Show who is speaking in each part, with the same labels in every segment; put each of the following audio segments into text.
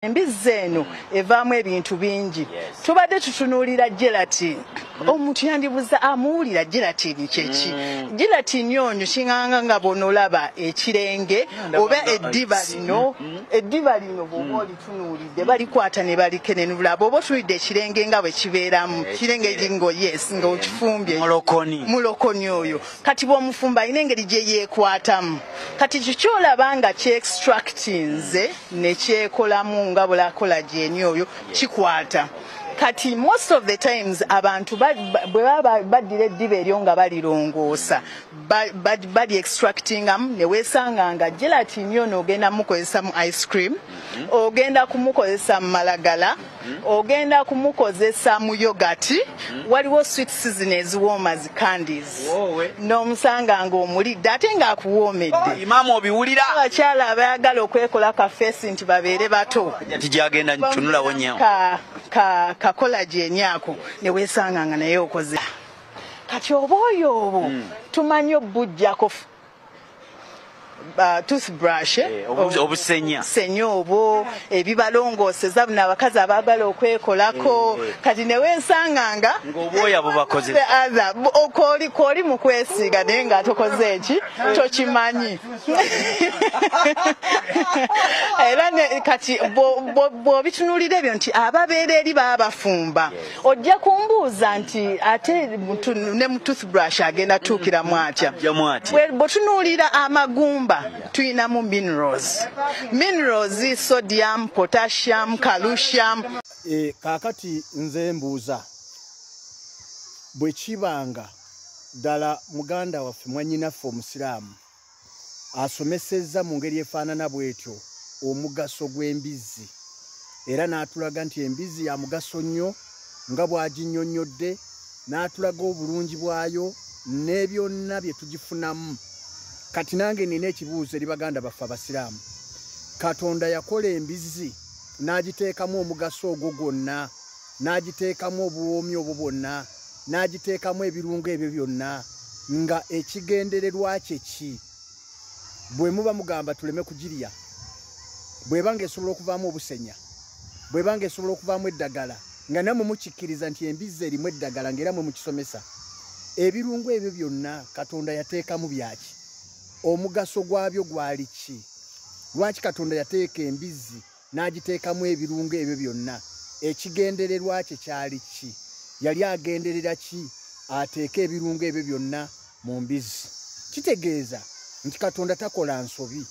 Speaker 1: Embizzi eno evaamu ebintu bingi. Tubadde tutunuulira gelatine. Omuntu yandibuza amuwulira gelatine kyeki. Gelatine yonyo kinganga nga bonolaba ekirenge oba eddiba lino bw'oba olitunuulidde balikwata ne balikenenula bw'oba otunuulidde ekirenge nga bwe kibeeramu kirenge ngo nga okifumbye mulokoni oyo kati bw'omufumba alina engeri gye yeekwatamu kati kikyolaba nga kye-extractinze ne kyekolamu nga bulakola gyeni oyo kikwata. Kati most of the times abantu bwe baba baddira eddiba eryo nga balirongoosa bali extractingamu ne weesanga nga gelatine yo n'ogenda mukozesa mu ice cream, ogenda kumukozesa mu malagala, ogenda kumukozesa mu yogati, waliwo sweet seasonings woomers candies. N'omusanga ng'omulidde ate ng'akuwoomedde.
Speaker 2: Imaama obiwulira?
Speaker 1: Abakyala abayagala okwekola kafeesi nti babeere bato.
Speaker 2: Gyagenda ntunulawo nnyo.
Speaker 1: Kakola gyenyako ne weesanga nga naye okoze. Kati oba oyo obwo tumanyi obujjako toothbrush obusenya obwo ebibalongooseza buno abakazi abaagala okwekolako kati ne weesanga nga
Speaker 2: ng'obwoya bubakoze
Speaker 1: kooli mu kwesiiga naye nga tokoze eki tokimanyi era kati bw'obitunuulira ebyo nti ababeera eri baba bafumba ojja kumbuuza nti ate ne mu toothbrush agenda tuukiramu atya bw'otunuulira amagumba tuyinamu minerals, sodium, potassium, calcium.
Speaker 3: Kakati nze mbuuza bwe kibanga ddala muganda waffe mwannyinaffe omusiraamu asomesezza mu ngeri efaanana bw'etyo omugaso gw'embizzi era n'atulaga nti embizzi ya mugaso nnyo nga bw'aginnyonnyodde n'atulaga obulungi bwayo ne byonna bye tugifunamu. Kati nange nina ekibuuzo eri baganda baffe abasiraamu. Katonda yakola embizzi n'agiteekamu omugaso ogwo gwonna, n'agiteekamu obuwoomi obwo bwonna, n'agiteekamu ebirungo ebyo byonna, nga ekigendererwa kye ki? Bwe muba mugamba tuleme kugirya, bw'ebanga esobola okuvaamu obusenya, bw'ebanga esobola okuvaamu eddagala, nga nammwe mukikkiriza nti embizzi erimu eddagala ng'era mwe mukisomesa, ebirungo ebyo byonna Katonda yateekamu byaki? Omugaso gwabyo gwali ki? Lwaki Katonda yateeka embizzi n'agiteekamu ebirungo ebyo byonna? Ekigendererwa kye kyali ki? Yali agenderera ki ateeka ebirungo ebyo byonna mu mbizzi? Kitegeeza nti Katonda takola nsobi.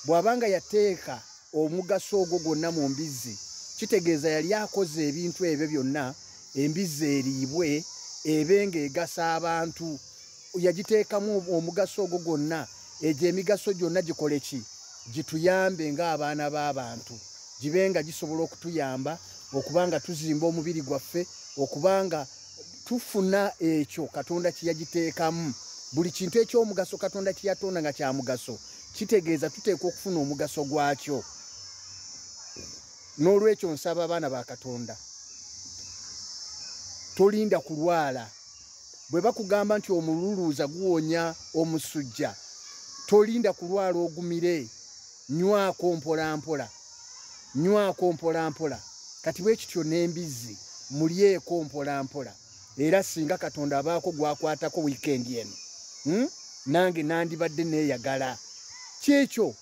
Speaker 3: Bw'abanga yateeka omugaso ogwo gwonna mu mbizzi, kitegeeza yali akoze ebintu ebyo byonna embizzi eriibwe ebe ng'egasa abantu. Yagiteekamu omugaso ogwo gwonna egyo emigaso gyonna gikole ki? Gituyambe ng'abaana b'abantu, gibe nga gisobola okutuyamba okubanga tuzimba omubiri gwaffe, okubanga tufuna ekyo Katonda kye yagiteekamu. Buli kintu eky'omugaso Katonda kye yatonda nga kya mugaso, kitegeeza tuteekwa okufuna omugaso gwakyo. N'olwekyo nsaba abaana ba Katonda, tolinda kulwala. Bwe bakugamba nti omululuuza guwonya omusujja, tolinda kulwala ogumire. Nywako mpolampola, nywako mpolampola. Kati bwe kityo n'embizzi mulyeko mpolampola. Era singa Katonda abaako gwakwatako wiikendi eno, nange nandibadde neeyagala. Kyekyo